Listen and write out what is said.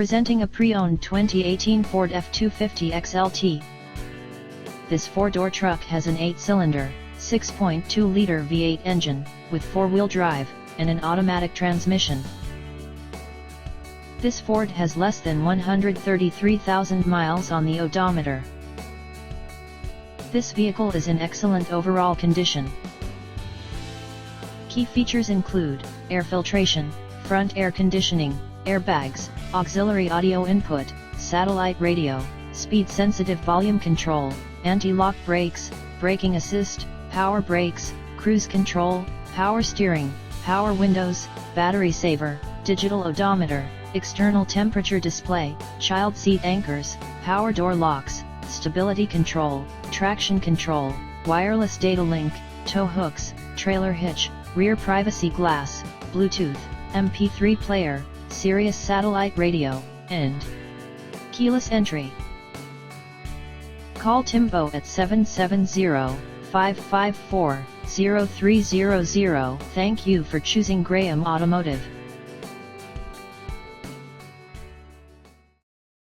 Presenting a pre-owned 2018 Ford F-250 XLT. This four-door truck has an 8-cylinder, 6.2-liter V8 engine, with four-wheel drive, and an automatic transmission. This Ford has less than 133,000 miles on the odometer. This vehicle is in excellent overall condition. Key features include air filtration, front air conditioning, airbags, auxiliary audio input, satellite radio, speed-sensitive volume control, anti-lock brakes, braking assist, power brakes, cruise control, power steering, power windows, battery saver, digital odometer, external temperature display, child seat anchors, power door locks, stability control, traction control, wireless data link, tow hooks, trailer hitch, rear privacy glass, Bluetooth, MP3 player, Sirius satellite radio, and keyless entry. Call Timbo at 770-554-0300. Thank you for choosing Graham Automotive.